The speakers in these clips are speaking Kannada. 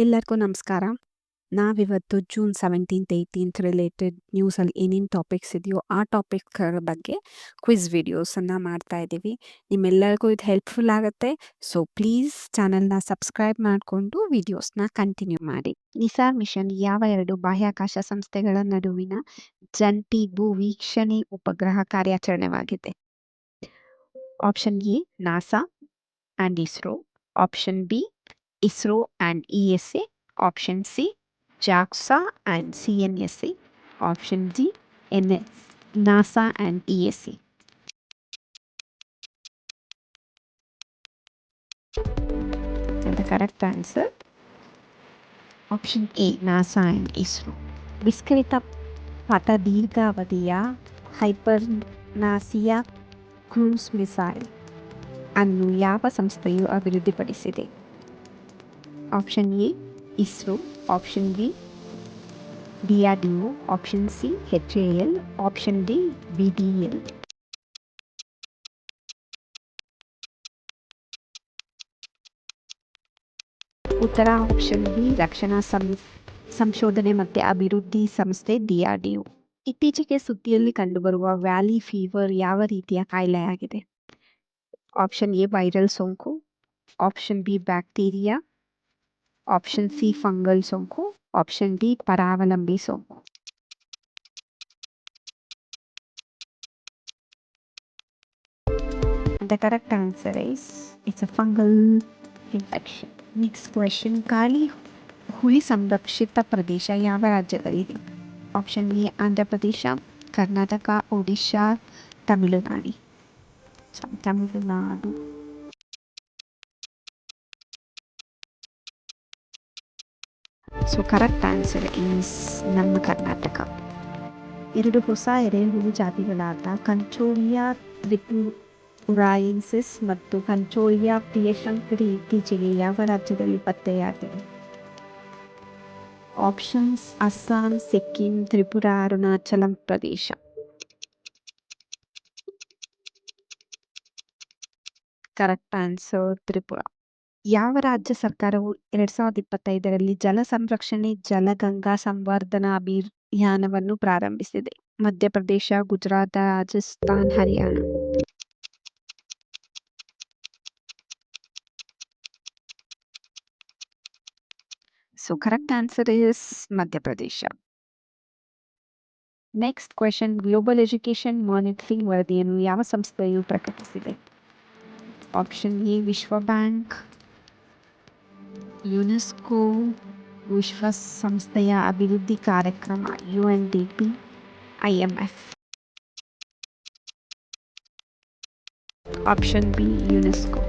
ಎಲ್ಲರಿಗೂ ನಮಸ್ಕಾರ. ನಾವಿವತ್ತು ಜೂನ್ 17th, 18th ರಿಲೇಟೆಡ್ ನ್ಯೂಸಲ್ಲಿ ಏನೇನು ಟಾಪಿಕ್ಸ್ ಇದೆಯೋ ಆ ಟಾಪಿಕ್ಗಳ ಬಗ್ಗೆ ಕ್ವಿಜ್ ವಿಡಿಯೋಸನ್ನು ಮಾಡ್ತಾ ಇದ್ದೀವಿ. ನಿಮ್ಮೆಲ್ಲರಿಗೂ ಇದು ಹೆಲ್ಪ್ಫುಲ್ ಆಗುತ್ತೆ. ಸೊ ಪ್ಲೀಸ್ ಚಾನಲ್ನ ಸಬ್ಸ್ಕ್ರೈಬ್ ಮಾಡಿಕೊಂಡು ವಿಡಿಯೋಸ್ನ ಕಂಟಿನ್ಯೂ ಮಾಡಿ. ನಿಸಾರ್ ಮಿಷನ್ ಯಾವ 2 ಬಾಹ್ಯಾಕಾಶ ಸಂಸ್ಥೆಗಳ ನಡುವಿನ ಜಂಟಿ ಭೂ ವೀಕ್ಷಣೆ ಉಪಗ್ರಹ ಕಾರ್ಯಾಚರಣೆಯಾಗಿದೆ? Option A NASA and ISRO, option B ISRO and ESA, option C JAXA and CNSA, option D NASA and ESA. And the correct answer, option A NASA and ISRO. ವಿಸ್ತೃತ ಪಥ ದೀರ್ಘಾವಧಿಯ ಹೈಪರ್ನಾಸಿಯಾ ಕ್ರೂಸ್ ಮಿಸೈಲ್ ಅನ್ನು ಯಾವ ಸಂಸ್ಥೆಯು ಅಭಿವೃದ್ಧಿಪಡಿಸಿದೆ? Option A ISRO, option B DRDO, option C HAL, option D BDL. ಉತ್ತರ ಆಪ್ಷನ್ ಬಿ ರಕ್ಷಣಾ ಸಂಶೋಧನೆ ಮತ್ತು ಅಭಿವೃದ್ಧಿ ಸಂಸ್ಥೆ DRDO. ಇತ್ತೀಚೆಗೆ ಸುದ್ದಿಯಲ್ಲಿ ಕಂಡುಬರುವ ವ್ಯಾಲಿ ಫೀವರ್ ಯಾವ ರೀತಿಯ ಕಾಯಿಲೆಯಾಗಿದೆ? ಆಪ್ಷನ್ ಎ ವೈರಲ್ ಸೋಂಕು, option B bacteria, option C fungal ಸೋಂಕು, ಆಪ್ಷನ್ ಡಿ ಪರಾವಲಂಬಿ ಸೋಂಕು. The correct answer is it's a fungal infection. Next question, Kali ಹುಲಿ ಸಂರಕ್ಷಿತ ಪ್ರದೇಶ ಯಾವ ರಾಜ್ಯದಲ್ಲಿದೆ? Option A Andhra Pradesh, Karnataka, Odisha, Tamil Nadu. So correct answer is ನಮ್ಮ ಕರ್ನಾಟಕ. 2 ಹೊಸ ಎರೆಹುಳು ಜಾತಿಗಳಾದ ಕಂಚೋಳಿಯಾ ತ್ರಿಪುರಾಯೆನ್ಸಿಸ್ ಮತ್ತು ಕಂಚೋಳಿಯಾ ಪ್ರಿಯಶಂಕರಿ ಇತ್ತೀಚೆಗೆ ಯಾವ ರಾಜ್ಯದಲ್ಲಿ ಪತ್ತೆಯಾಗಿವೆ? Options Assam, Sikkim, Tripura, Arunachal Pradesh. Correct answer Tripura. ಯಾವ ರಾಜ್ಯ ಸರ್ಕಾರವು 2025ರಲ್ಲಿ ಜಲ ಸಂರಕ್ಷಣೆ ಜಲಗಂಗಾ ಸಂವರ್ಧನಾ ಅಭಿಯಾನವನ್ನು ಪ್ರಾರಂಭಿಸಿದೆ? Madhya Pradesh, Gujarat, Rajasthan, Haryana. So correct answer is Madhya Pradesh. Next question, global education monitoring ವರದಿಯನ್ನು ಯಾವ ಸಂಸ್ಥೆಯು ಪ್ರಕಟಿಸಿದೆ? ಆಪ್ಷನ್ ಎ ವಿಶ್ವ ಬ್ಯಾಂಕ್, ಯುನೆಸ್ಕೋ, ವಿಶ್ವಸಂಸ್ಥೆಯ ಅಭಿವೃದ್ಧಿ ಕಾರ್ಯಕ್ರಮ UNDP, IMF. Option B UNESCO.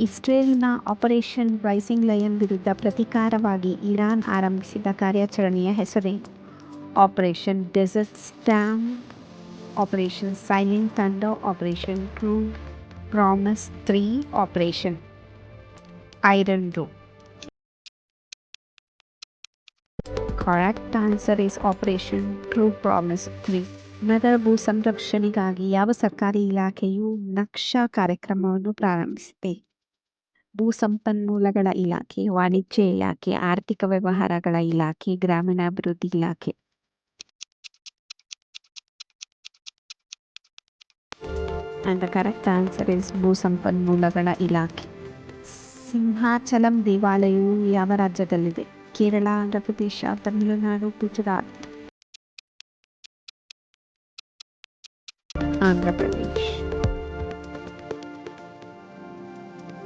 ಇಸ್ರೇಲ್ನ ಆಪರೇಷನ್ ರೈಸಿಂಗ್ ಲಯನ್ ವಿರುದ್ಧ ಪ್ರತೀಕಾರವಾಗಿ ಇರಾನ್ ಆರಂಭಿಸಿದ ಕಾರ್ಯಾಚರಣೆಯ ಹೆಸರೇನು? Operation desert storm, operation silent thunder, operation true promise 3, operation iron dome. Correct answer is operation true promise 3. ನಗರ ಭೂ ಸಂರಕ್ಷಣೆಗಾಗಿ ಯಾವ ಸರ್ಕಾರಿ ಇಲಾಖೆಯು ನಕ್ಷಾ ಕಾರ್ಯಕ್ರಮವನ್ನು ಪ್ರಾರಂಭಿಸಿದೆ? ಭೂ ಸಂಪನ್ಮೂಲಗಳ ಇಲಾಖೆ, ವಾಣಿಜ್ಯ ಇಲಾಖೆ, ಆರ್ಥಿಕ ವ್ಯವಹಾರಗಳ ಇಲಾಖೆ, ಗ್ರಾಮೀಣಾಭಿವೃದ್ಧಿ ಇಲಾಖೆ. And the correct answer is ಭೂ ಸಂಪನ್ಮೂಲಗಳ ಇಲಾಖೆ. ಸಿಂಹಾಚಲಂ ದೇವಾಲಯವು ಯಾವ ರಾಜ್ಯದಲ್ಲಿದೆ? ಕೇರಳ, ಆಂಧ್ರ ಪ್ರದೇಶ, ತಮಿಳುನಾಡು, ಗುಜರಾತ್. ಆಂಧ್ರ ಪ್ರದೇಶ್.